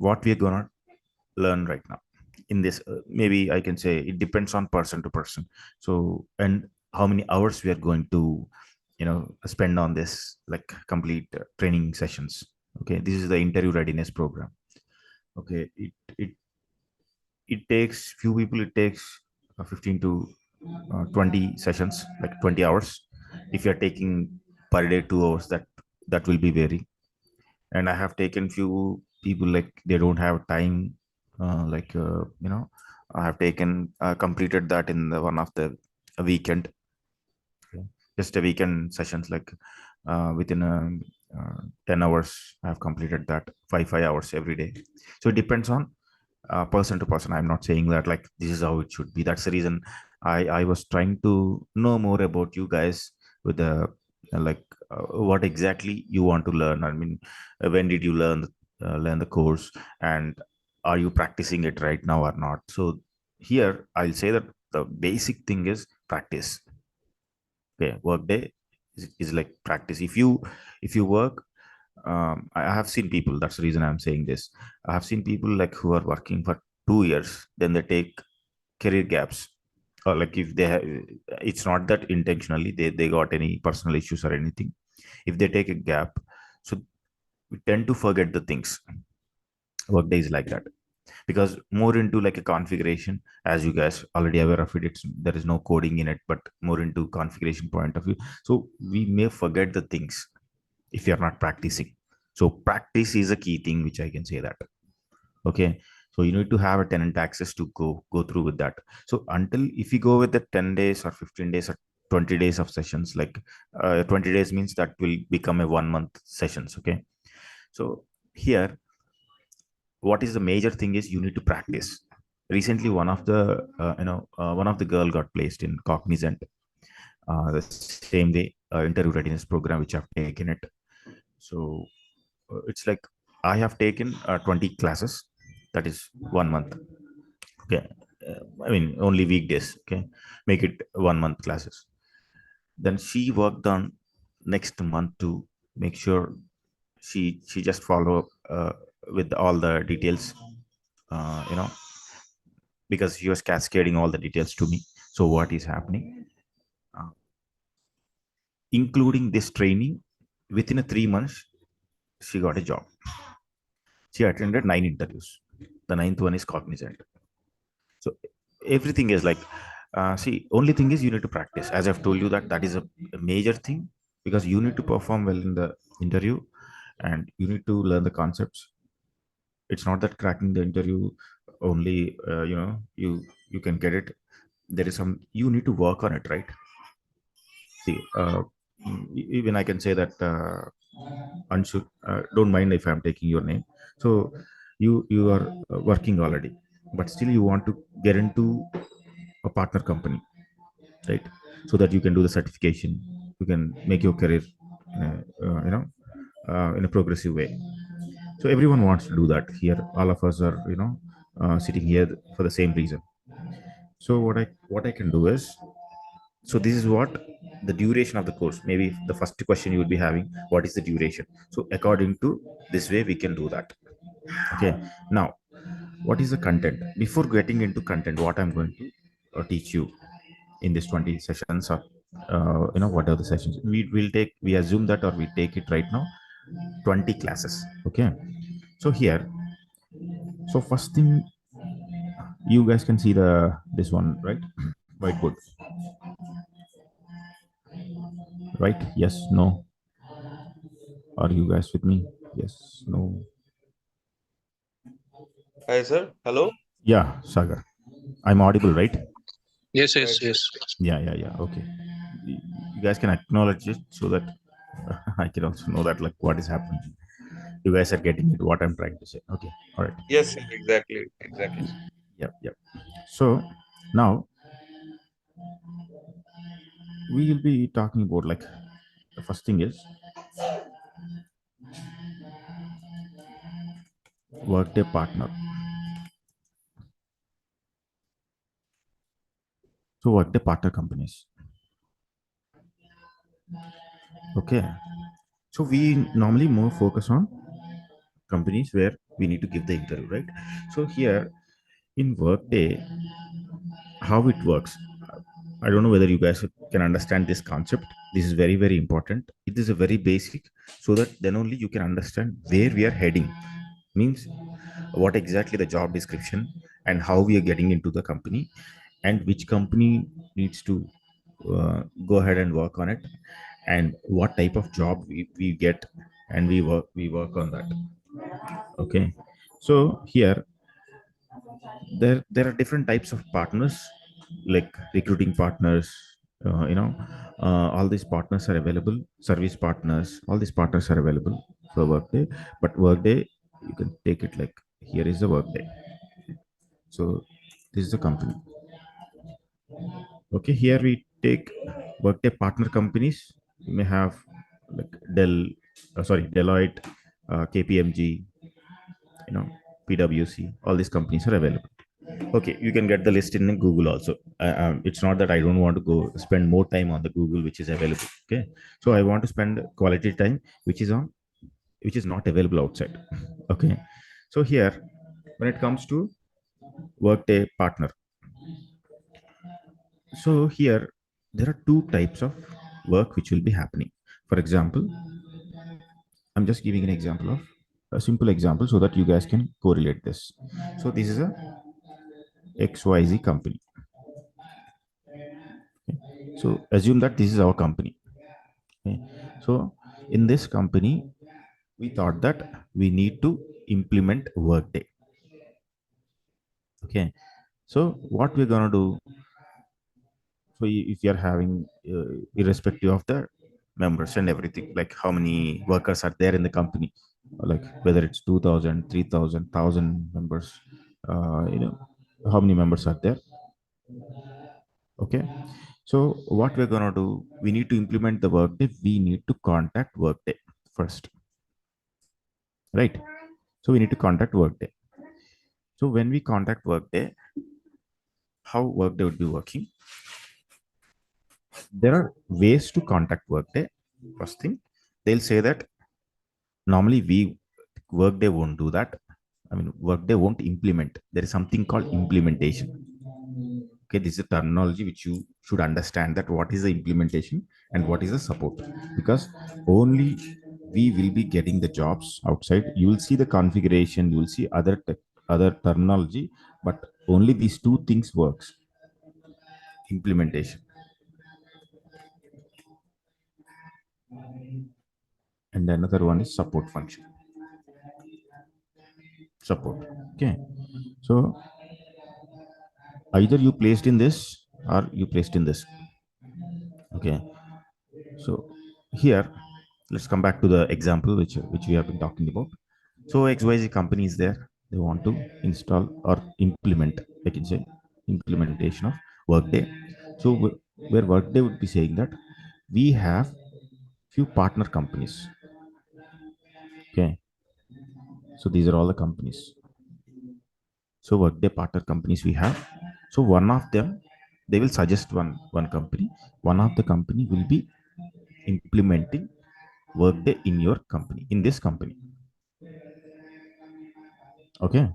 what we're gonna learn right now in this. Maybe I can say it depends on person to person. So, and how many hours we are going to, spend on this, like complete training sessions. Okay, this is the interview readiness program. Okay, it takes few people. It takes 15 to 20 sessions, like 20 hours. If you're taking per day 2 hours, that will be vary. And I have taken few people like they don't have time, I have taken completed that in the one of the a weekend. Okay. Just a weekend sessions, like within 10 hours I have completed that, 5 hours every day. So it depends on person to person. I'm not saying that like this is how it should be. That's the reason I was trying to know more about you guys with the like what exactly you want to learn. I mean, when did you learn the course, and are you practicing it right now or not? So here I'll say that the basic thing is practice. Okay, workday is like practice. If you work, I have seen people. That's the reason I'm saying this. I have seen people like who are working for 2 years, then they take career gaps, or like if they have, it's not that intentionally they got any personal issues or anything. If they take a gap, so we tend to forget the things. Workday is like that, because more into like a configuration, as you guys already aware of it. There is no coding in it, but more into configuration point of view. So we may forget the things if you're not practicing. So practice is a key thing, which I can say that. Okay, so you need to have a tenant access to go through with that. So until, if you go with the 10 days or 15 days or 20 days of sessions, like 20 days means that will become a 1 month sessions. Okay, so here what is the major thing is you need to practice. Recently one of the girl got placed in Cognizant, the same way interview readiness program which I've taken it. So it's like I have taken 20 classes, that is 1 month. Okay, I mean only weekdays. Okay, make it 1 month classes. Then she worked on next month to make sure she just follow up with all the details, uh, you know because she was cascading all the details to me. So what is happening, uh, including this training, within a 3 months she got a job. She attended 9 interviews. The ninth one is Cognizant. So everything is like, see, only thing is you need to practice. As I've told you, that is a major thing, because you need to perform well in the interview, and you need to learn the concepts. It's not that cracking the interview only, you can get it. There is some, you need to work on it, right? See, even I can say that, Anshu, don't mind if I'm taking your name. So you are working already, but still you want to get into a partner company, right? So that you can do the certification, you can make your career, in a progressive way. So everyone wants to do that. Here, all of us are, sitting here for the same reason. So what I can do is, so this is what the duration of the course. Maybe the first question you would be having, what is the duration? So according to this way we can do that. Okay, now what is the content? Before getting into content, what I'm going to teach you in this 20 sessions, or what are the sessions we will take. We assume that, or we take it right now, 20 classes. Okay, so here, so first thing, you guys can see the this one, right? Whiteboard, right? Yes, no? Are you guys with me? Yes, no? Hi, sir. Hello. Yeah, Sagar. I'm audible, right? Yes, yes, Right. yes. Yeah, yeah, yeah. Okay. You guys can acknowledge it, so that I can also know that like what is happening. You guys are getting it, what I'm trying to say. Okay. All right. Yes, sir. Exactly. Exactly. Yep, yep. So now we will be talking about, like, the first thing is Workday partner. So Workday partner companies. Okay. So we normally more focus on companies where we need to give the interview, right? So here in Workday, how it works, I don't know whether you guys can understand this concept. This is very very important. It is a very basic, so that then only you can understand where we are heading. Means what exactly the job description, and how we are getting into the company, and which company needs to go ahead and work on it, and what type of job we get, and we work on that. Okay, so here there are different types of partners, like recruiting partners, you know, all these partners are available, service partners, all these partners are available for Workday. But Workday, you can take it like, here is the Workday. So this is the company. Okay, here we take Workday partner companies. You may have like Deloitte, KPMG, you know, PwC, all these companies are available. Okay, you can get the list in Google also. It's not that I don't want to go spend more time on the Google which is available. Okay, so I want to spend quality time which is not available outside. Okay, so here, when it comes to Workday partner, so here there are two types of work which will be happening. For example, I'm just giving an example of a simple example so that you guys can correlate this. So this is a XYZ company. So assume that this is our company. Okay. So in this company, we thought that we need to implement Workday. Okay. So what we're gonna do? So if you're having, irrespective of the members and everything, like how many workers are there in the company, like whether it's 2,000, 3,000, 1,000 members, how many members are there? Okay. So what we're gonna do? We need to implement the Workday. We need to contact Workday first, right? So we need to contact Workday. So when we contact Workday, how Workday would be working? There are ways to contact Workday. First thing, they'll say that normally we Workday won't do that. I mean, Workday won't implement. There is something called implementation. Okay, this is a terminology which you should understand, that what is the implementation and what is the support, because only we will be getting the jobs outside. You will see the configuration, you will see other terminology, but only these two things works: implementation, and another one is support function. Support. Okay, so either you placed in this or you placed in this. Okay, so here let's come back to the example which we have been talking about. So XYZ company is there, they want to install or implement, I can say, implementation of Workday. So where Workday would be saying that we have few partner companies. Okay, so these are all the companies. So Workday partner companies we have. So one of them, they will suggest one company. One of the company will be implementing Workday in your company, in this company. Okay,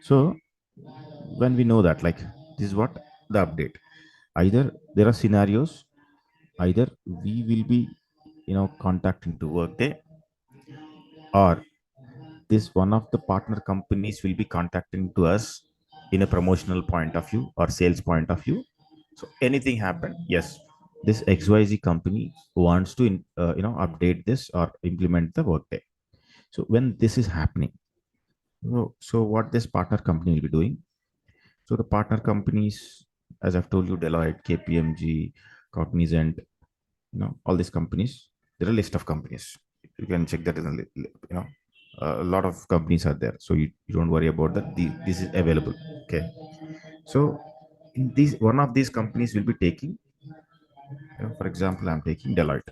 so when we know that, like, this is what the update. Either there are scenarios, either we will be, contacting to Workday, or this one of the partner companies will be contacting to us in a promotional point of view or sales point of view. So anything happen, yes, this XYZ company wants to update this or implement the Workday. So when this is happening, so what this partner company will be doing? So the partner companies, as I've told you, Deloitte, KPMG, Cognizant, all these companies, there are a list of companies. You can check that in a lot of companies are there. So you don't worry about that. This is available. Okay. So in these, one of these companies will be taking, for example, I'm taking Deloitte.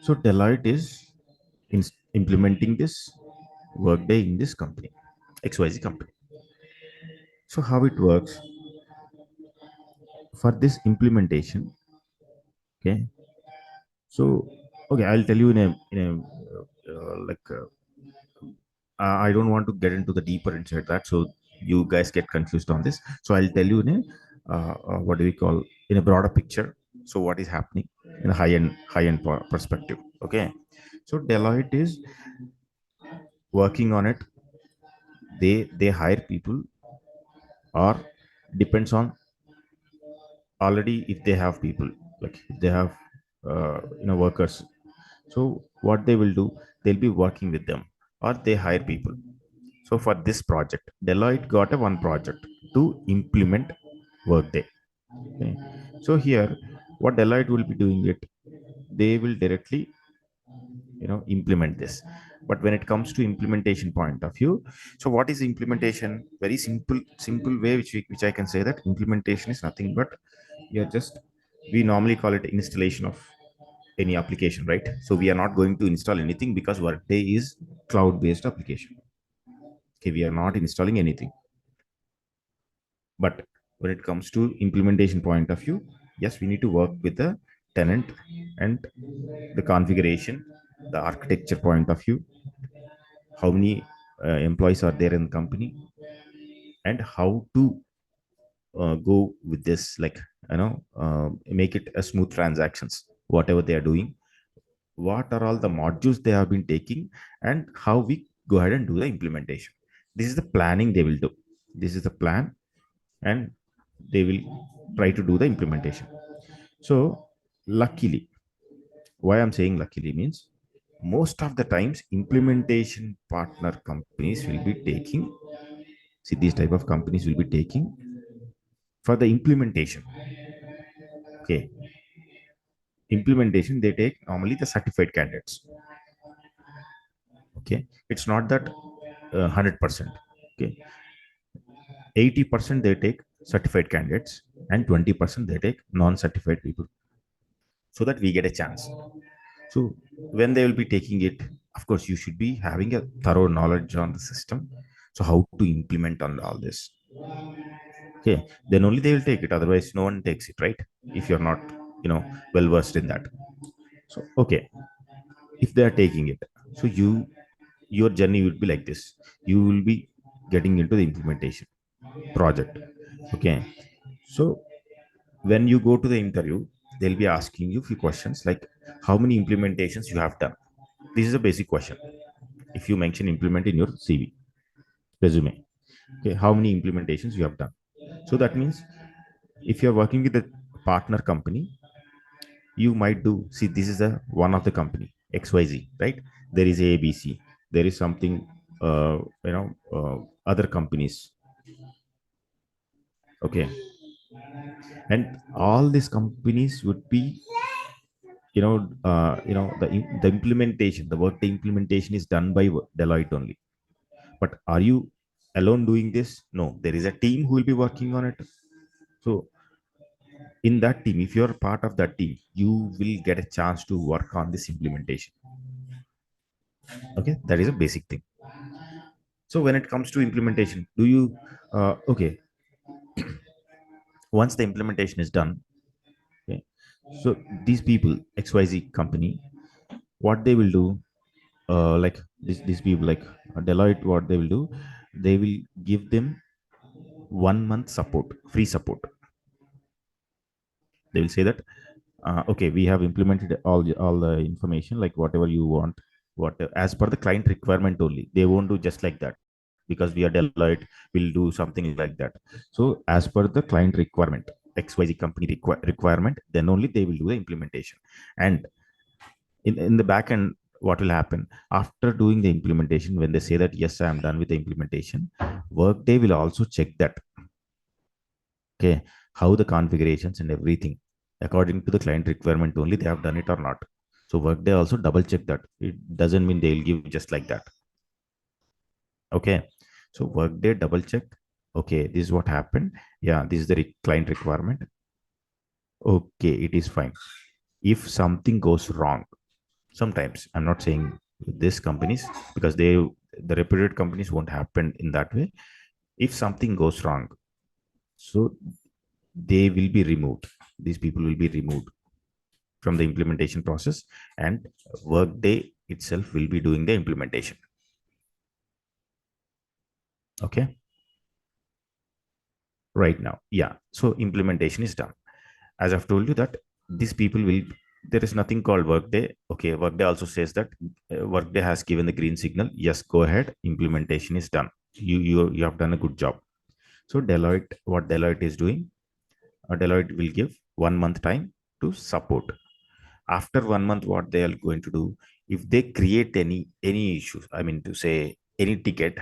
So Deloitte is implementing this Workday in this company, XYZ company. So how it works for this implementation? Okay, so Okay, I'll tell you in a like I don't want to get into the deeper inside that, so you guys get confused on this. So I'll tell you in a what do we call, in a broader picture. So what is happening in a high end perspective? Okay, so Deloitte is working on it. They hire people, or depends on already if they have people, like if they have workers. So what they will do, they'll be working with them, or they hire people. So for this project, Deloitte got a one project to implement Workday. Okay. So here, what Deloitte will be doing it, they will directly implement this. But when it comes to implementation point of view, so what is implementation? Very simple way, which I can say that implementation is nothing but you're just, we normally call it installation of any application, right? So we are not going to install anything because Workday is cloud based application. Okay, we are not installing anything. But when it comes to implementation point of view, yes, we need to work with the tenant and the configuration, the architecture point of view, how many employees are there in the company, and how to go with this, like make it a smooth transactions, whatever they are doing, what are all the modules they have been taking, and how we go ahead and do the implementation. This is the planning they will do. This is the plan, and they will try to do the implementation. So luckily, why I'm saying luckily means, most of the times implementation partner companies will be taking, see, these type of companies will be taking for the implementation. Okay, implementation, they take normally the certified candidates. Okay, it's not that 100%. Okay, 80% they take certified candidates, and 20% they take non-certified people, so that we get a chance. So when they will be taking it, of course, you should be having a thorough knowledge on the system. So how to implement on all this? Okay, then only they will take it. Otherwise, no one takes it, right? If you're not, well versed in that. So okay, if they are taking it, so your journey will be like this. You will be getting into the implementation project. Okay, so when you go to the interview, they'll be asking you few questions like how many implementations you have done. This is a basic question. If you mention implement in your CV resume, okay, how many implementations you have done. So that means if you're working with a partner company, you might do, see, this is a one of the company XYZ, right? There is ABC, there is something, other companies. Okay, and all these companies would be, the implementation, the Workday implementation is done by Deloitte only. But are you alone doing this? No, there is a team who will be working on it. So in that team, if you're part of that team, you will get a chance to work on this implementation. Okay, that is a basic thing. So when it comes to implementation, do you okay, once the implementation is done, okay, so these people, XYZ company, what they will do, like these people like Deloitte, what they will do, they will give them 1 month support, free support. They will say that okay, we have implemented all the information, like whatever you want, what as per the client requirement only. They won't do just like that, because we are Deloitte, will do something like that. So as per the client requirement, XYZ company requirement, then only they will do the implementation. And in the back end, what will happen after doing the implementation, when they say that yes, I am done with the implementation, Workday will also check that, okay, how the configurations and everything according to the client requirement only they have done it or not. So Workday also double check that. It doesn't mean they'll give just like that. Okay, so Workday double check, okay, this is what happened. Yeah, this is the client requirement. Okay, it is fine. If something goes wrong, sometimes, I'm not saying this companies, because the reputed companies won't happen in that way. If something goes wrong, so they will be removed. These people will be removed. from the implementation process, and Workday itself will be doing the implementation. Okay, right now, yeah. So implementation is done. As I've told you that these people will. There is nothing called Workday. Okay, Workday also says that Workday has given the green signal. Yes, go ahead. Implementation is done. You have done a good job. So Deloitte, what Deloitte is doing, Deloitte will give 1 month time to support. After 1 month, what they are going to do, if they create any issues, I mean to say any ticket,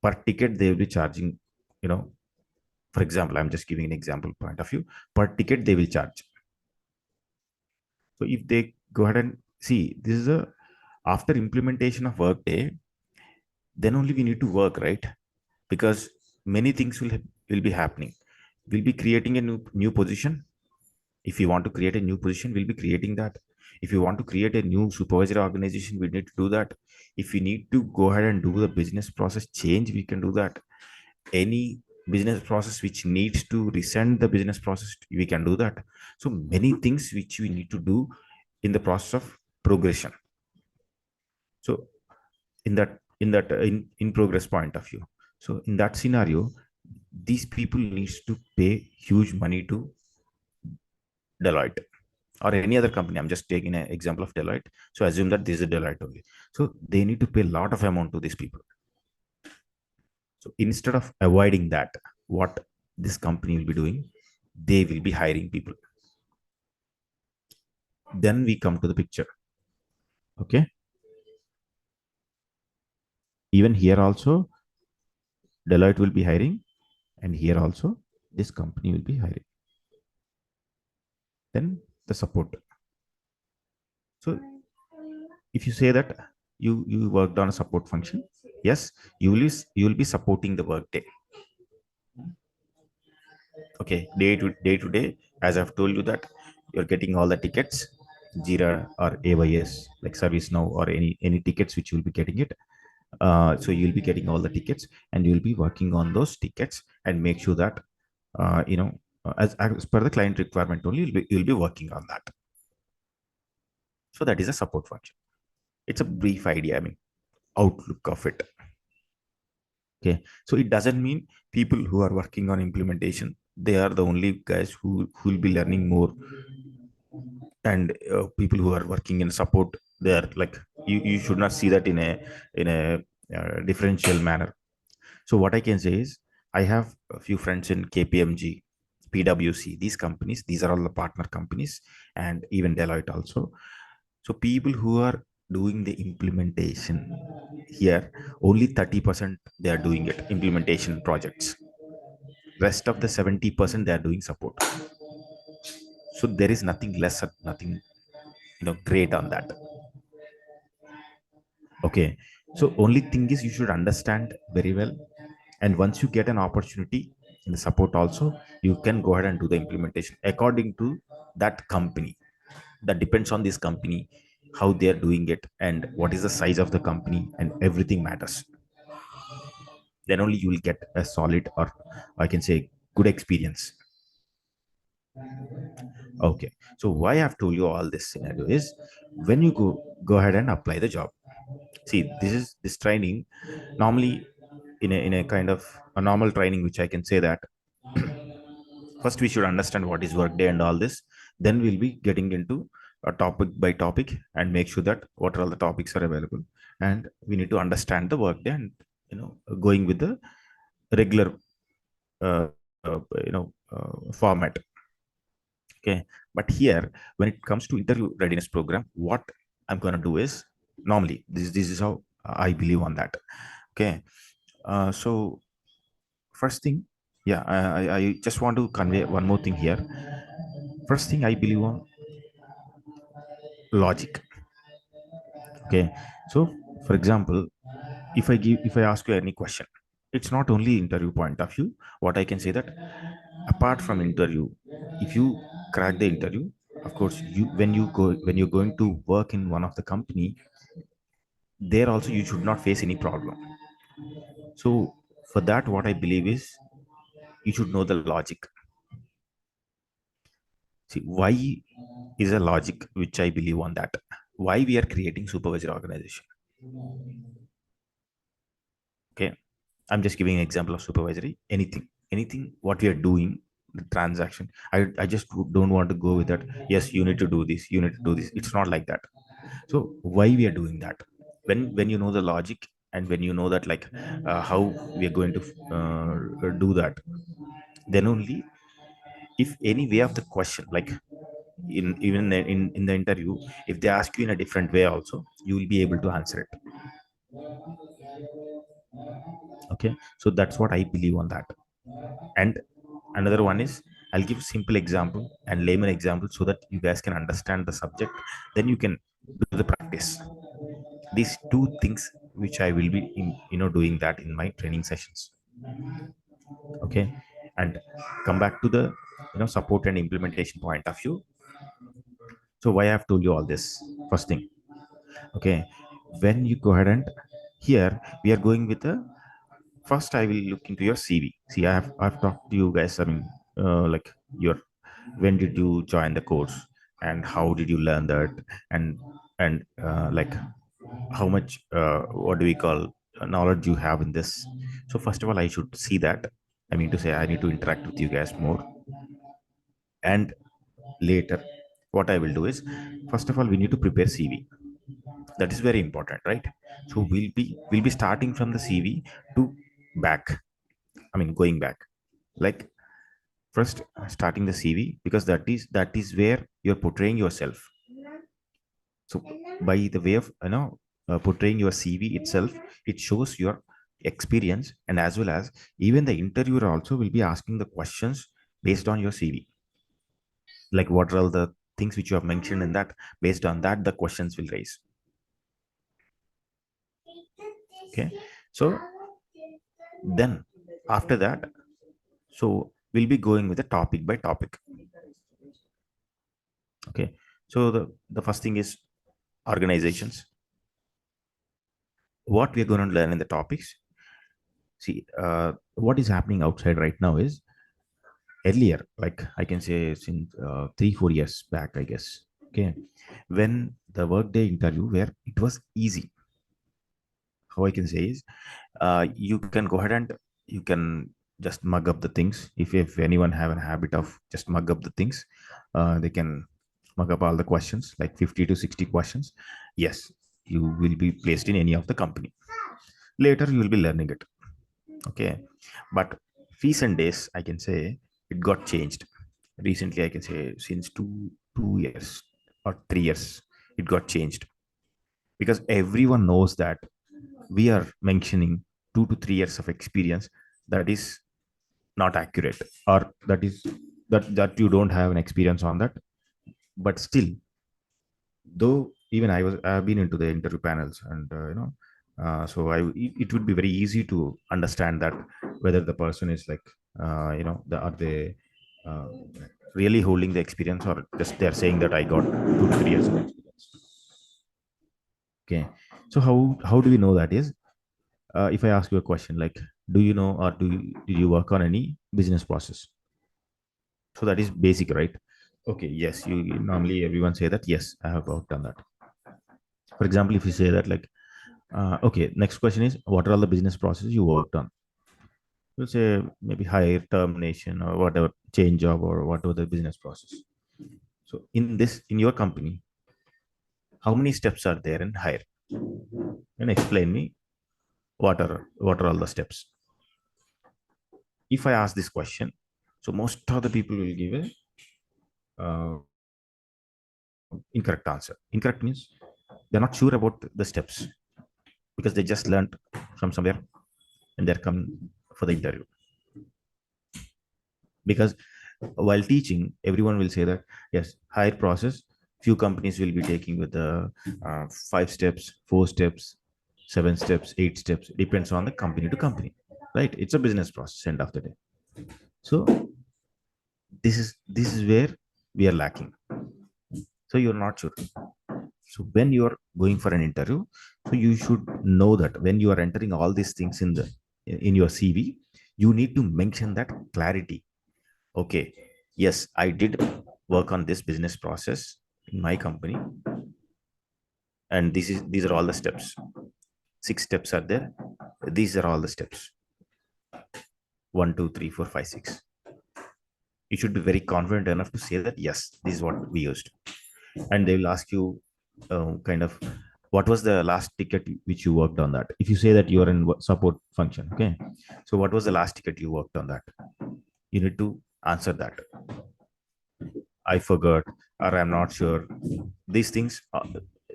per ticket they will be charging, you know, for example, I'm just giving an example point of view, per ticket they will charge. So if they go ahead and see, this is a after implementation of Workday, then only we need to work, right? Because many things will be happening. We'll be creating a new position. If you want to create a new position, we'll be creating that. If you want to create a new supervisory organization, we need to do that. If we need to go ahead and do the business process change, we can do that. Any business process which needs to resend the business process, we can do that. So many things which we need to do in the process of progression. So in progress point of view, so in that scenario, these people needs to pay huge money to Deloitte or any other company. I'm just taking an example of Deloitte. So assume that this is Deloitte only. So they need to pay a lot of amount to these people. So instead of avoiding that, what this company will be doing, they will be hiring people. Then we come to the picture. Okay. Even here also, Deloitte will be hiring, and here also, this company will be hiring. Then the support. So if you say that you worked on a support function, yes, you will be supporting the Workday. Okay, day to day, as I've told you that you're getting all the tickets, Jira or AYS, like ServiceNow, or any tickets which you'll be getting it. So you'll be getting all the tickets, and you'll be working on those tickets and make sure that as per the client requirement only, you'll be working on that. So that is a support function. It's a brief idea, I mean, outlook of it. Okay, so it doesn't mean people who are working on implementation, they are the only guys who will be learning more. And people who are working in support, they are like, you should not see that in a differential manner. So what I can say is, I have a few friends in KPMG, PwC, these companies, these are all the partner companies, and even Deloitte also. So people who are doing the implementation here, only 30% they are doing it implementation projects. Rest of the 70% they are doing support. So there is nothing less or nothing, great on that. Okay, so only thing is, you should understand very well, and once you get an opportunity in the support also, you can go ahead and do the implementation according to that company. That depends on this company, how they are doing it, and what is the size of the company, and everything matters. Then only you will get a solid, or I can say, good experience. Okay, so why I've told you all this scenario is, when you go ahead and apply the job. See, this training, normally, in a kind of a normal training, which I can say that first we should understand what is Workday and all this. Then we'll be getting into a topic by topic, and make sure that what are all the topics are available, and we need to understand the Workday, and going with the regular format. Okay, but here, when it comes to interview readiness program, what I'm going to do is, normally, this is how I believe on that. Okay, so first thing, yeah, I just want to convey one more thing here. First thing, I believe on logic. Okay, so for example, if I ask you any question, it's not only interview point of view. What I can say that, apart from interview, if you crack the interview, of course, when you're going to work in one of the company, there also you should not face any problem. So for that, what I believe is, you should know the logic. See, why is a logic which I believe on that. Why we are creating supervisory organization? Okay, I'm just giving an example of supervisory. Anything what we are doing, the transaction. I just don't want to go with that. Yes, you need to do this. You need to do this. It's not like that. So why we are doing that? When you know the logic, and when you know that like how we are going to do that, then only, if any way of the question, like in even in the interview, if they ask you in a different way also, you will be able to answer it. Okay, so that's what I believe on that. And another one is, I'll give simple example and layman example so that you guys can understand the subject, then you can do the practice. These two things which I will be doing that in my training sessions. Okay, and come back to the support and implementation point of view. So why I've told you all this? First thing, okay, when you go ahead and, here we are going with the, first I will look into your CV. See, I've talked to you guys, I mean, like, your, when did you join the course, and how did you learn that, and like, how much, what do we call, knowledge you have in this. So first of all, I should see that. I mean to say, I need to interact with you guys more. And later, what I will do is, first of all, we need to prepare CV. That is very important, right? So we'll be starting from the CV to back. I mean, going back, like, first starting the CV, because that is where you're portraying yourself. So by the way of portraying your CV itself, it shows your experience, and as well as, even the interviewer also will be asking the questions based on your CV. Like, what are all the things which you have mentioned in that? Based on that, the questions will raise. Okay, so then, after that, so we'll be going with the topic by topic. Okay, so the first thing is organizations. What we're going to learn in the topics. See, what is happening outside right now is, earlier, like, I can say, since 3 4 years back, I guess. Okay, when the workday interview, where it was easy, how I can say is, you can go ahead and you can just mug up the things. If anyone have a habit of just mug up the things, they can mug up all the questions, like 50 to 60 questions. Yes, you will be placed in any of the company. Later you will be learning it. Okay, but recent days, I can say, it got changed. Recently, I can say, since 2 years or 3 years, it got changed, because everyone knows that we are mentioning 2 to 3 years of experience. That is not accurate, or that you don't have an experience on that. But still, though, even I've been into the interview panels, and so it would be very easy to understand that whether the person is like, the are they uh, really holding the experience, or just they're saying that I got 2 to 3 years of experience. Okay, so how do we know that is, if I ask you a question like, do you know, or did you work on any business process? So that is basic, right? Okay, yes, you normally everyone say that, yes, I have worked on that. For example, if you say that, like, okay, next question is, what are all the business processes you worked on? You'll say maybe hire, termination, or whatever, change job, or whatever the business process. So in your company, how many steps are there in hire? And explain me, what are all the steps? If I ask this question, so most of the people will give a incorrect answer. Incorrect means they're not sure about the steps, because they just learned from somewhere, and they're coming for the interview. Because while teaching, everyone will say that, yes, higher process, few companies will be taking with the 5 steps, 4 steps, 7 steps, 8 steps, depends on the company to company, right? It's a business process, end of the day. So this is where we are lacking. So you're not sure. So when you are going for an interview, so you should know that when you are entering all these things in your CV, you need to mention that clarity. Okay, yes, I did work on this business process. in my company, and these are all the steps. 6 steps are there. These are all the steps. 1, 2, 3, 4, 5, 6. You should be very confident enough to say that yes, this is what we used. And they will ask you, kind of, what was the last ticket which you worked on that. If you say that you are in support function, okay, so what was the last ticket you worked on that, you need to answer that. I forgot, or I'm not sure. These things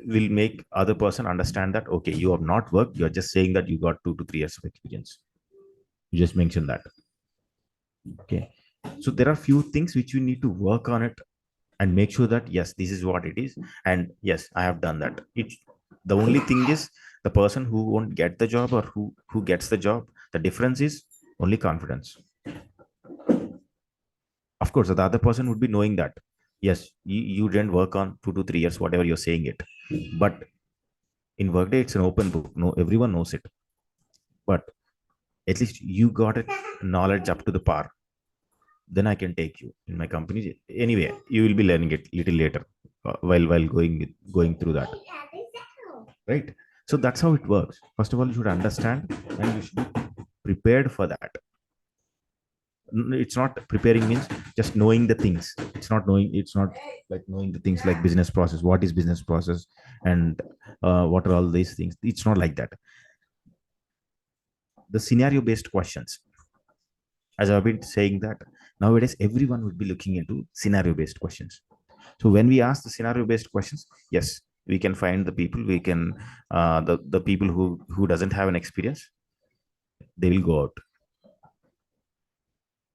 will make other person understand that okay, you have not worked, you're just saying that you got 2 to 3 years of experience. You just mention that. Okay, so there are few things which you need to work on it and make sure that yes, this is what it is, and yes, I have done that. It The only thing is, the person who won't get the job or who gets the job, the difference is only confidence. Of course, the other person would be knowing that yes, you didn't work on 2 to 3 years, whatever you're saying it. But in Workday, it's an open book. No, everyone knows it. But at least you got it knowledge up to the par. Then I can take you in my company. Anyway, you will be learning it little later, while going through that, right? So that's how it works. First of all, you should understand, and you should be prepared for that. It's not preparing means just knowing the things. It's not like knowing the things like business process, what is business process, and what are all these things. It's not like that. The scenario based questions, as I've been saying, that nowadays everyone would be looking into scenario based questions. So when we ask the scenario based questions, yes, we can find the people, we can, the people who doesn't have an experience, they will go out.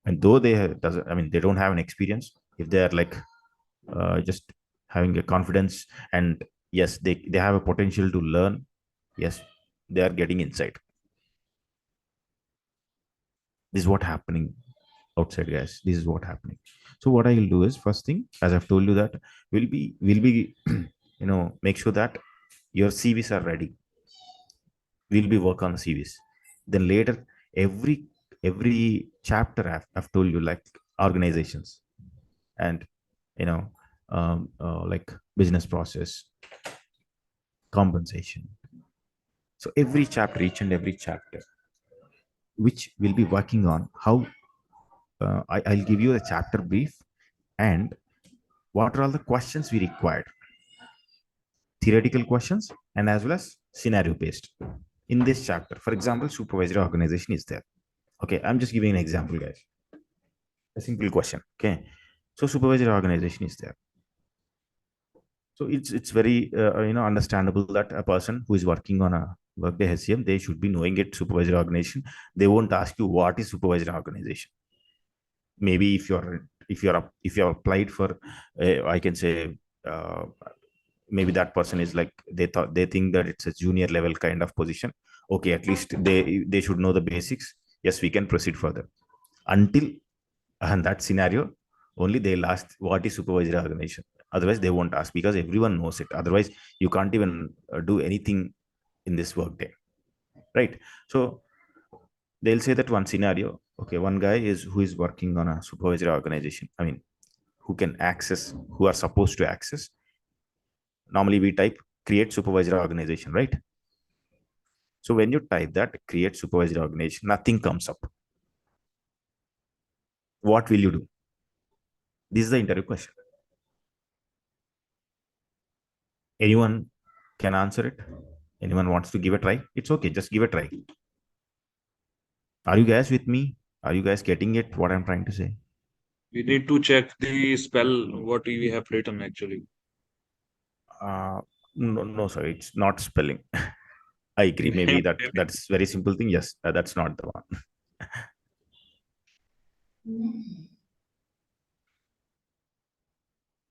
And though doesn't, I mean, they don't have an experience, if they are like, just having a confidence, and yes, they have a potential to learn, yes, they are getting insight. This is what happening outside, guys. This is what happening. So what I will do is, first thing, as I've told you, that will be make sure that your CVs are ready. We'll be work on CVs. Then later, every chapter I've told you, like organizations, and you know like business process, compensation. So every chapter, each and every chapter, which we'll be working on how, I'll give you a chapter brief, and what are all the questions we required, theoretical questions and as well as scenario based in this chapter. For example, supervisory organization is there. Okay, I'm just giving an example, guys. A simple question. Okay, so supervisory organization is there. So it's very understandable that a person who is working on a Workday HCM, they should be knowing it, supervisory organization. They won't ask you what is supervisory organization. Maybe if you're applied for, I can say, uh, maybe that person is like, they think that it's a junior level kind of position. Okay, at least they should know the basics. Yes, we can proceed further. Until, and that scenario, only they'll ask what is supervisory organization. Otherwise they won't ask, because everyone knows it. Otherwise you can't even do anything in this Workday, right? So they'll say that one scenario, okay, one guy is who is working on a supervisory organization, I mean, who can access, who are supposed to access. Normally we type create supervisory organization, right? So when you type that create supervisory organization, nothing comes up. What will you do? This is the interview question. Anyone can answer it. Anyone wants to give a try, it's okay, just give a try. Are you guys with me? Are you guys getting it, what I'm trying to say? We need to check the spell what we have written actually. uh no, no, sorry, it's not spelling. I agree, maybe that's very simple thing. Yes, that's not the one.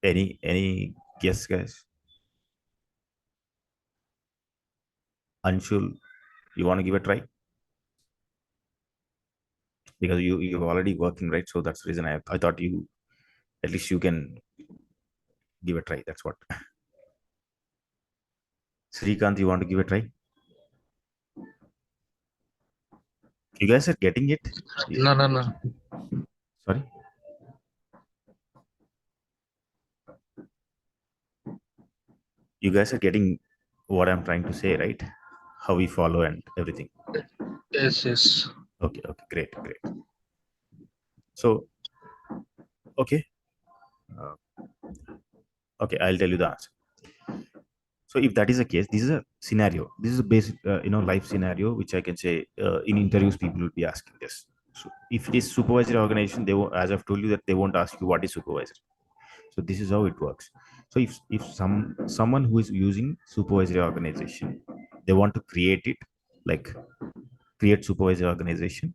Any guess, guys? Anshul, you want to give a try? Because you're already working, right? So that's the reason I thought you, at least you can give a try. That's what. Srikanth, you want to give a try? You guys are getting it? No, no, no. Sorry. You guys are getting what I'm trying to say, right? How we follow and everything. Yes, yes. Okay, okay, great, great. So, okay, uh, okay, I'll tell you the answer. So, if that is the case, this is a scenario. This is a basic, life scenario, which I can say in interviews, people will be asking this. So, if it is supervisory organization, they will, as I've told you, that they won't ask you what is supervisory. So, this is how it works. So, if someone who is using supervisory organization, they want to create it, like create supervisory organization.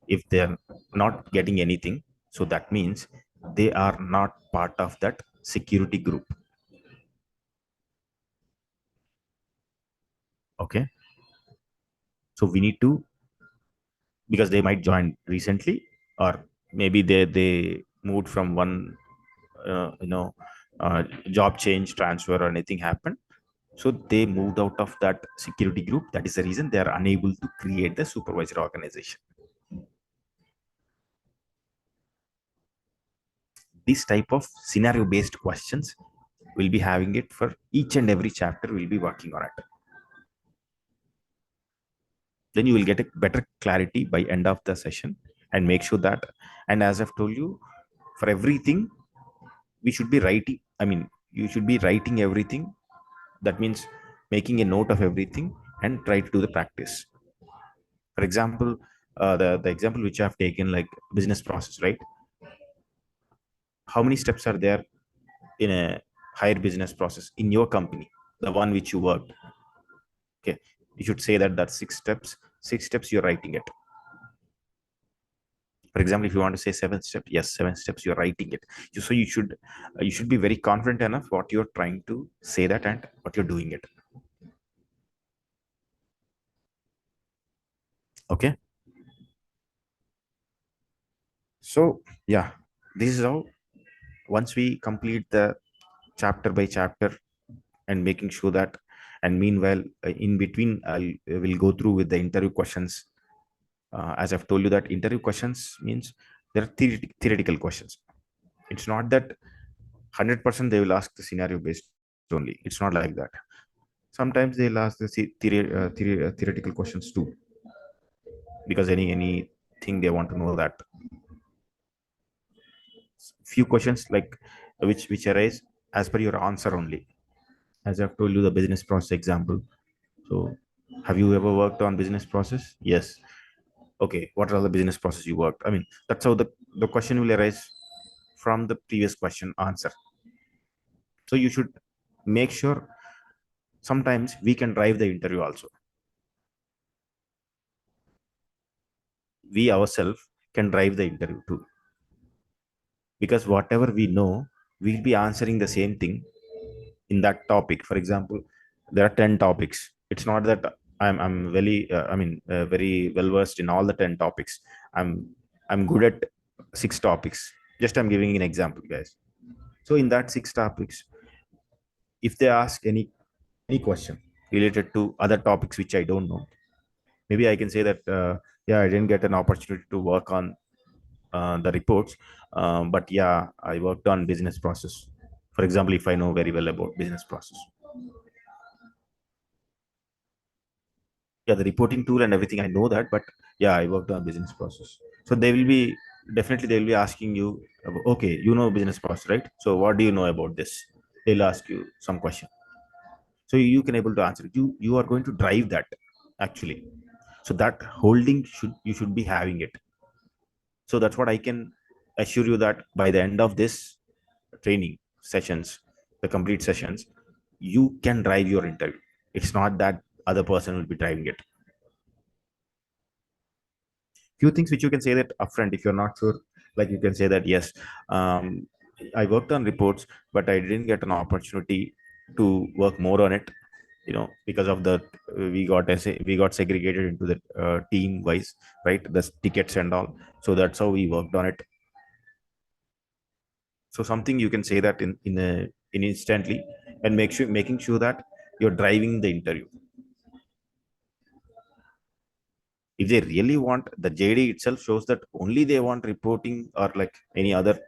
If they are not getting anything, so that means they are not part of that security group. Okay, so we need to, because they might join recently, or maybe they moved from one uh, you know job change, transfer, or anything happened, so they moved out of that security group. That is the reason they are unable to create the supervisory organization. This type of scenario based questions will be having it for each and every chapter. We'll be working on it. Then you will get a better clarity by end of the session, and make sure that, and as I've told you, for everything we should be writing, I mean, you should be writing everything. That means making a note of everything and try to do the practice. For example, the example which I've taken, like business process, right? How many steps are there in a higher business process in your company, the one which you worked? Okay, you should say that that's 6 steps. 6 steps you're writing it. For example, if you want to say 7 steps, yes, 7 steps you're writing it. So you should be very confident enough what you're trying to say that and what you're doing it. Okay, so yeah, this is how, once we complete the chapter by chapter and making sure that, and meanwhile, in between, I will go through with the interview questions. As I've told you, that interview questions means there are theoretical questions. It's not that 100% they will ask the scenario based only. It's not like that. Sometimes they'll ask the theoretical questions too, because anything they want to know that. Few questions like which arise as per your answer only. As I've told you, the business process example. So, have you ever worked on business process? Yes. Okay. What are the business process you worked? I mean, that's how the question will arise from the previous question answer. So you should make sure, sometimes we can drive the interview also. We ourselves can drive the interview too, because whatever we know, we'll be answering the same thing in that topic. For example, there are 10 topics. It's not that I'm very very well versed in all the 10 topics. I'm good at 6 topics. Just I'm giving an example, guys. So in that 6 topics, if they ask any question related to other topics which I don't know, maybe I can say that, yeah, I didn't get an opportunity to work on the reports, but yeah, I worked on business process. For example, if I know very well about business process, yeah, the reporting tool and everything, I know that, but yeah, I worked on business process. So they will be, definitely they will be asking you about, okay, you know business process, right? So what do you know about this? They'll ask you some question. So you can able to answer it. You are going to drive that, actually. So that holding should, you should be having it. So that's what I can assure you, that by the end of this training sessions, the complete sessions, you can drive your interview. It's not that other person will be driving it. Few things which you can say that upfront, if you're not sure, like you can say that, yes, um, I worked on reports, but I didn't get an opportunity to work more on it, because of the, we got segregated into the team wise, right? The tickets and all. So that's how we worked on it. So something you can say that in instantly, and making sure that you're driving the interview. If they really want, the JD itself shows that only they want reporting or like any other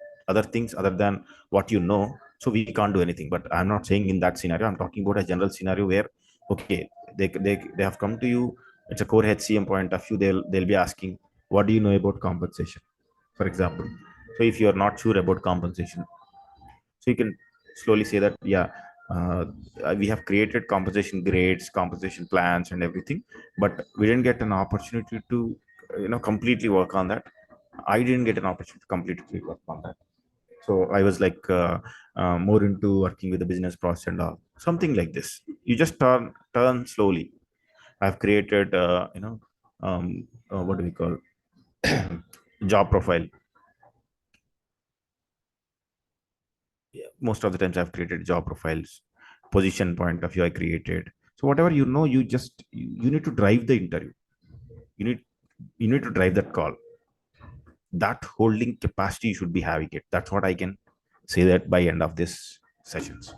things other than what you know. so we can't do anything. But I'm not saying in that scenario, I'm talking about a general scenario where, okay, they have come to you. It's a core HCM point of view. They'll be asking, what do you know about compensation, for example. So if you're not sure about compensation, so you can slowly say that, yeah, uh, we have created compensation grades, compensation plans and everything, but we didn't get an opportunity to completely work on that. I didn't get an opportunity to completely work on that. So I was like, more into working with the business process and all, something like this. You just turn slowly. I've created what do we call job profile. Yeah, most of the times I've created job profiles. Position point of view I created. So whatever you just you need to drive the interview. You need you need to drive that call. That holding capacity you should be having it. That's what I can say that by end of this sessions.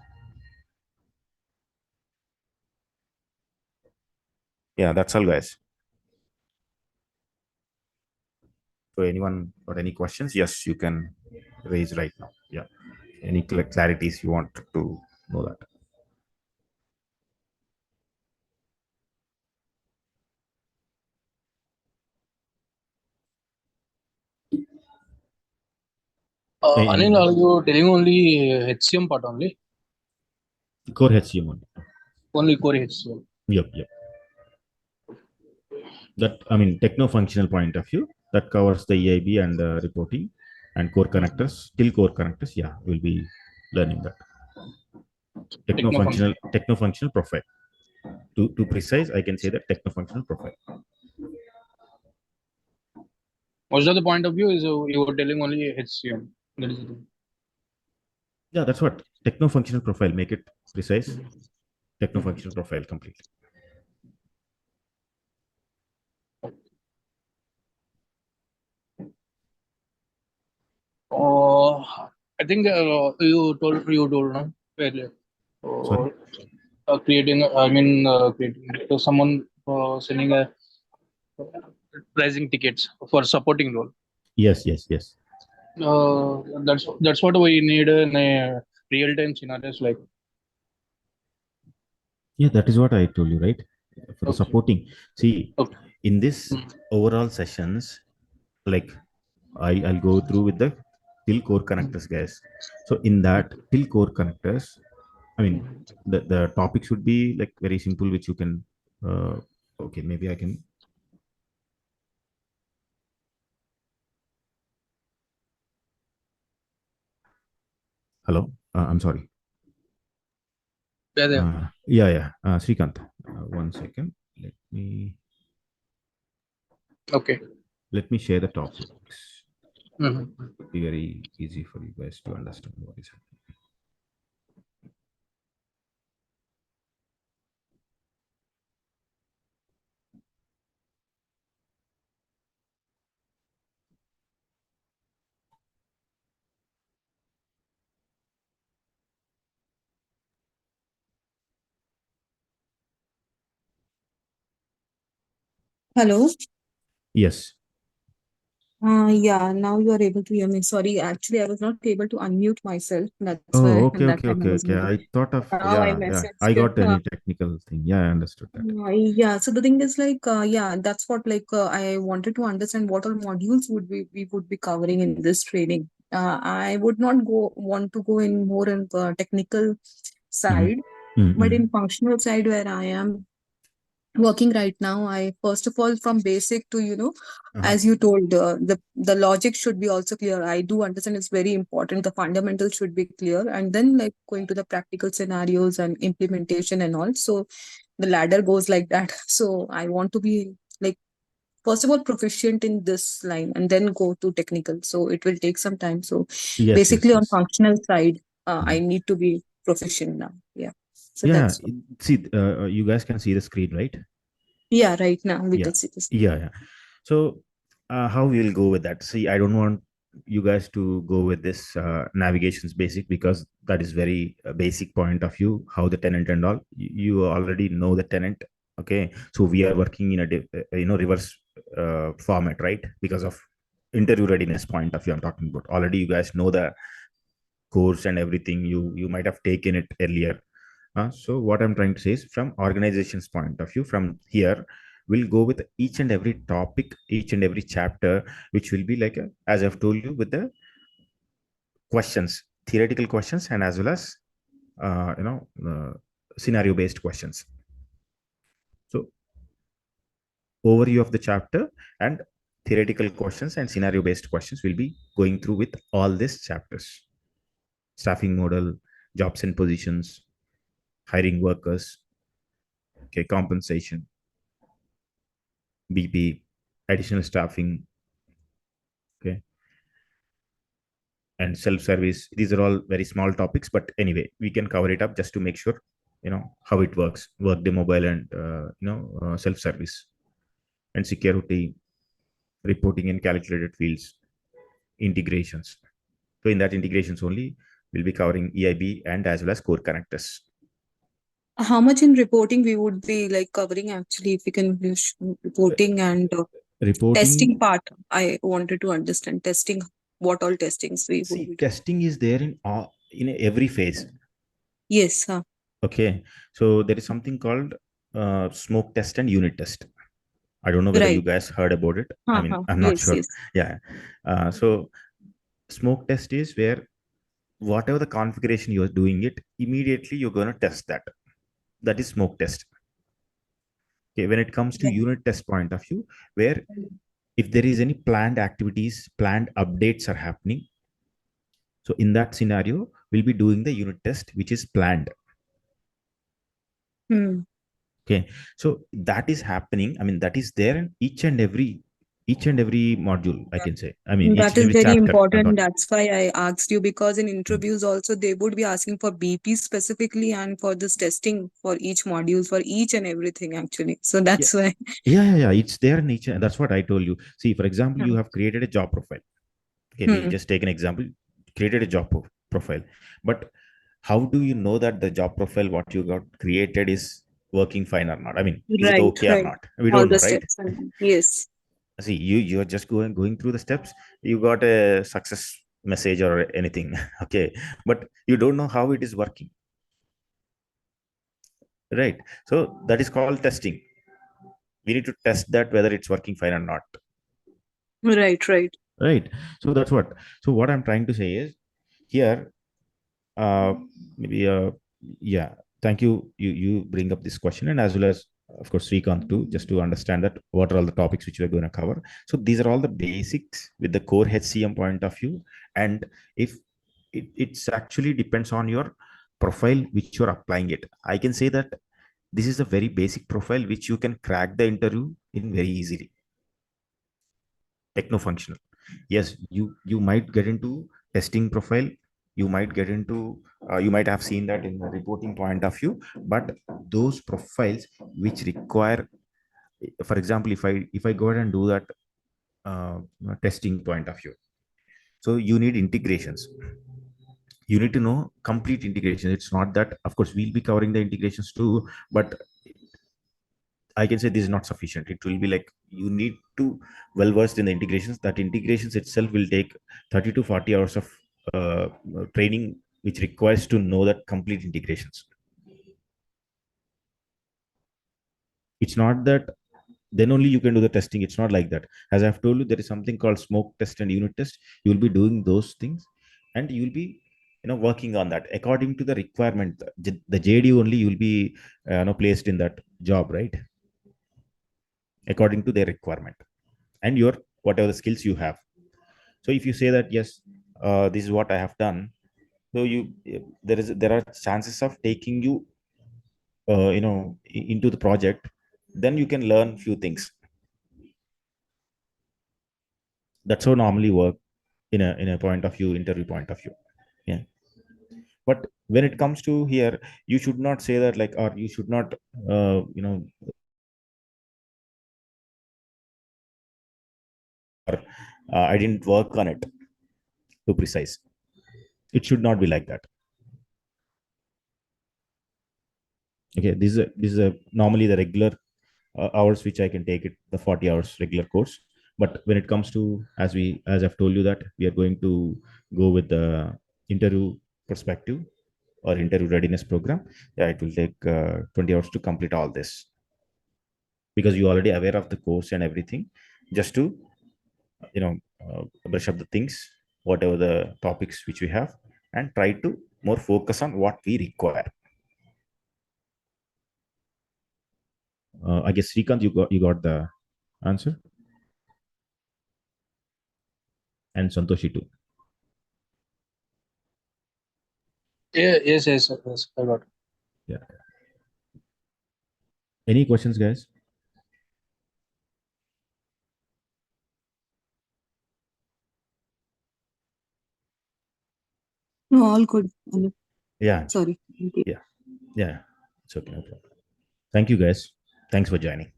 Yeah, that's all, guys. So anyone got any questions? Yes, you can raise right now. Yeah. Any clarities you want to know that? Anil, In are you telling only HCM part only? core HCM only. Only core HCM. Yep, yep. That, I mean, techno-functional point of view, that covers the EIB and reporting and core connectors. Till core connectors, yeah, we'll be learning that. Techno function. Techno-functional profile. To precise, I can say that techno-functional profile. Most of the point of view is you were telling only HCM. That is the thing. Yeah, that's what techno-functional profile. Make it precise. Techno-functional profile completely. Uh, I think you told no earlier. Sorry. Creating. Creating. So someone sending a pricing tickets for supporting role. Yes, yes, yes. That's what we need in a real time scenarios like. Yeah, that is what I told you, right? For the Okay. supporting. See, Okay. in this overall sessions, like I'll go through with the till core connectors, guys. So in that till core connectors, I mean, the topic should be like very simple, which you can. Okay, maybe I can. Hello, I'm sorry. Yeah, yeah. Yeah, yeah. Srikanth, one second. Okay. Let me share the topics. Mhm. It would be very easy for you guys to understand what is happening. Hello. Yes. Yeah, now you are able to hear me. Sorry, actually, I was not able to unmute myself. That's why Oh, at okay, that okay, time I okay, was okay. muted. I thought of, Now I yeah, yeah. messaged. I got any technical thing. Yeah, I understood that. Yeah, so the thing is like, yeah, that's what like I wanted to understand what all modules would we would be covering in this training. I would not want to go in more in the technical Mm-hmm. side, but Mm-hmm. in functional side where I am working right now, I first of all from basic to Uh-huh. as you told, the logic should be also clear. I do understand it's very important, the fundamentals should be clear, and then like going to the practical scenarios and implementation and all. So the ladder goes like that. So I want to be like first of all proficient in this line and then go to technical, so it will take some time. So Yes, yes, basically on yes. functional side, I Mhm. need to be proficient now. Yeah, so Yeah. that's See, you guys can see the screen, right? yeah, right now we Yeah. can see this. Yeah, yeah. So, how we'll go with that? See, I don't want you guys to go with this navigations basic, because that is very basic point of view. How the tenant and all, you already know the tenant. Okay, so we are working in a reverse format, right? Because of interview readiness point of view, I'm talking about. Already, you guys know the course and everything, you might have taken it earlier. So what I'm trying to say is, from organization's point of view, from here we'll go with each and every topic, each and every chapter, which will be like as I've told you, with the questions, theoretical questions, and as well as scenario based questions. So overview of the chapter and theoretical questions and scenario based questions will be going through with all these chapters: staffing model, jobs and positions, hiring workers, okay, compensation, BP, additional staffing, okay, and self service. These are all very small topics, but anyway, we can cover it up just to make sure how it works: Workday mobile and self service, and security, reporting in calculated fields, integrations. So in that integrations only, we'll be covering EIB and as well as core connectors. How much in reporting we would be like covering actually, if we can use reporting and testing Reporting, part? I wanted to understand testing, what all testings we would see, be doing. testing is there in every phase. Yes, Okay, so there is something called smoke test and unit test. I don't know whether you right. guys heard about it. I mean, I'm not Yes, sure. yes. Yeah. So smoke test is where whatever the configuration you're doing it, immediately you're going to test that. That is smoke test. Okay. When it comes to Right. unit test point of view, where if there is any planned activities, planned updates are happening, so in that scenario, we'll be doing the unit test, which is planned. Hmm. Okay. So that is happening. I mean, that is there in each and every module, I can say. I mean, each That and is every very chapter. I'm important. talking. That's why I asked you, because in Hmm. interviews also they would be asking for BP specifically and for this testing for each module, for each and everything actually. So Yeah. that's why. Yeah. It's there in each. That's what I told you. See, for example, you Hmm. have created a job profile. Okay. We Hmm. just take an example, created a job profile. But how do you know that the job profile, what you got created, is working fine or not? I mean, is it Right, okay or right. not? We All don't the know, right? steps. And yes. See, you're just going through the steps. You got a success message or anything. Okay, but you don't know how it is working, right? So that is called testing. We need to test that whether it's working fine or not, Right, right. right? So that's what. So what I'm trying to say is, here, uh maybe yeah, thank you, you bring up this question, and as well as of course Srikanth too, just to understand that what are all the topics which we're going to cover. So these are all the basics with the core HCM point of view. And if it's actually depends on your profile which you're applying it, I can say that this is a very basic profile which you can crack the interview in very easily. Techno functional, yes, you might get into testing profile, you might get into you might have seen that in the reporting point of view. But those profiles which require, for example, if I go ahead and do that uh, testing point of view, so you need integrations, you need to know complete integration. It's not that, of course we'll be covering the integrations too, but I can say this is not sufficient. It will be like you need to well versed in the integrations. That integrations itself will take 30 to 40 hours of training, which requires to know that complete integrations. It's not that then only you can do the testing. It's not like that. As I've told you, there is something called smoke test and unit test. You will be doing those things, and you will be working on that according to the requirement. The JD only you will be placed in that job, right? According to their requirement and your whatever the skills you have. So if you say that yes, this is what I have done, so there are chances of taking you into the project. Then you can learn few things. That's how normally work in a point of view, interview point of view. Yeah. But when it comes to here, you should not say that, like, or you should not say that or I didn't work on it too precise. It should not be like that. Okay, this is a normally the regular hours which I can take it, the 40 hours regular course. But when it comes to, as I've told you that we are going to go with the interview perspective or interview readiness program, yeah, it will take 20 hours to complete all this, because you're already aware of the course and everything, just to brush up the things, whatever the topics which we have, and try to more focus on what we require. I guess Srikanth, you got the answer, and Santoshi too. Yeah, yes, I got it. Yeah. Any questions, guys? No, all good. Anup. Yeah. Sorry. Yeah. Yeah. It's okay. No problem. Thank you, guys. Thanks for joining.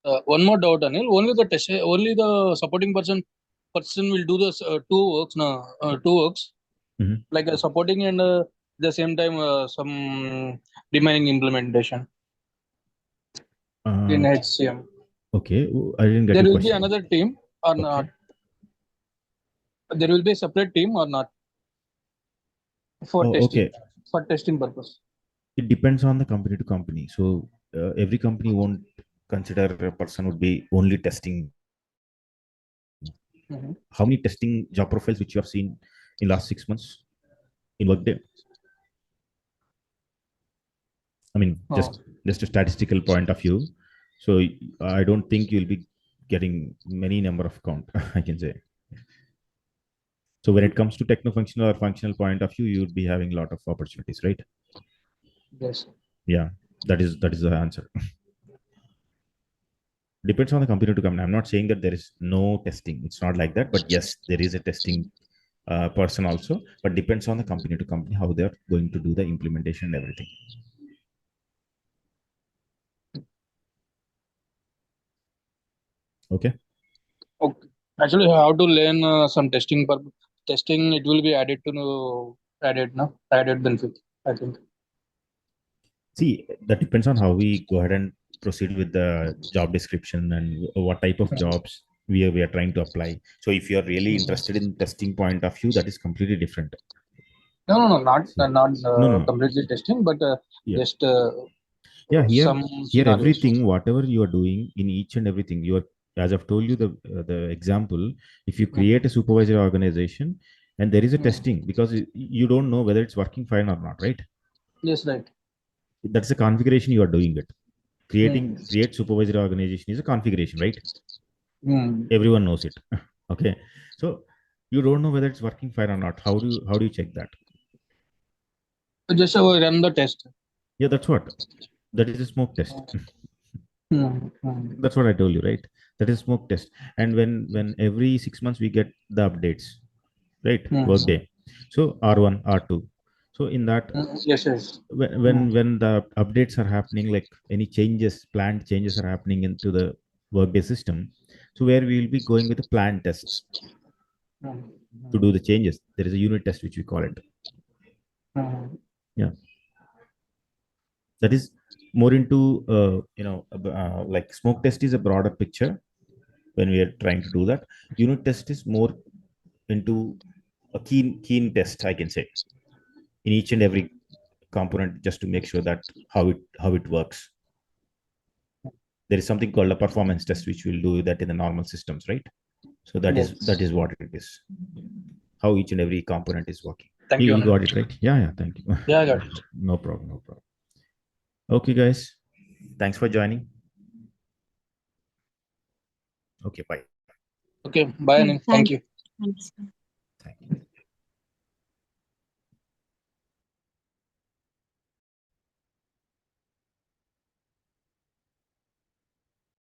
One more doubt, Anil. Only the supporting person will do this two works now. Two works Mhm. like supporting and the same time some remaining implementation in HCM. Okay. I didn't get There your will be question. another team or Okay. not? There will be a separate team or not for testing, Okay. for testing purpose. It depends on the company to company. So every company won't consider a person would be only testing. Mhm. How many testing job profiles which you have seen in last 6 months in Workday? I mean, Oh, just a statistical point of view. So I don't think you'll be getting many number of count. I can say. So when it comes to techno-functional or functional point of view, you would be having a lot of opportunities, right? yes. Yeah, that is the answer. Depends on the company to company. I'm not saying that there is no testing. It's not like that. But yes, there is a testing person also. But depends on the company to company how they're going to do the implementation and everything. Okay. Okay. Actually, how to learn some testing testing? It will be added to added benefit. I think. See, that depends on how we go ahead and proceed with the job description and what type of jobs we are trying to apply. So if you're really interested in testing point of view, that is completely different. No, not See, not no, no, completely testing, but yeah, just yeah. Here, some here, scenarios. everything, whatever you are doing in each and everything, you are, as I've told you, the example. If you create a supervisory organization, and there is a testing, because you don't know whether it's working fine or not, right? Yes, right. That's the configuration you are doing it. Hmm. Create supervisory organization is a configuration, right? Hmm. Everyone knows it. Okay, so you don't know whether it's working fine or not. How do you check that? Just run the test. Yeah, that's what, that is a smoke test. Hmm. Hmm. That's what I told you, right? That is smoke test. And when every 6 months we get the updates, right? Hmm. Workday, so R1, R2. So in that, Yes, yes. when Hmm. when the updates are happening, like any changes, planned changes are happening into the Workday system, so where we will be going with the planned tests Hmm. to do the changes. There is a unit test which we call it. Hmm. Yeah, that is more into like smoke test is a broader picture when we are trying to do that. Unit test is more into a keen test, I can say, in each and every component, just to make sure that how it works. There is something called a performance test which will do that in the normal systems, right? So that is Yes. what it is, how each and every component is working. Thank you, You Anand. got it right. Yeah, yeah, thank you. Yeah, I got it. No problem, no problem. Okay, guys, thanks for joining. Okay, bye. Okay. Bye, Anand. Thank Thanks. you. Thanks. Thank you.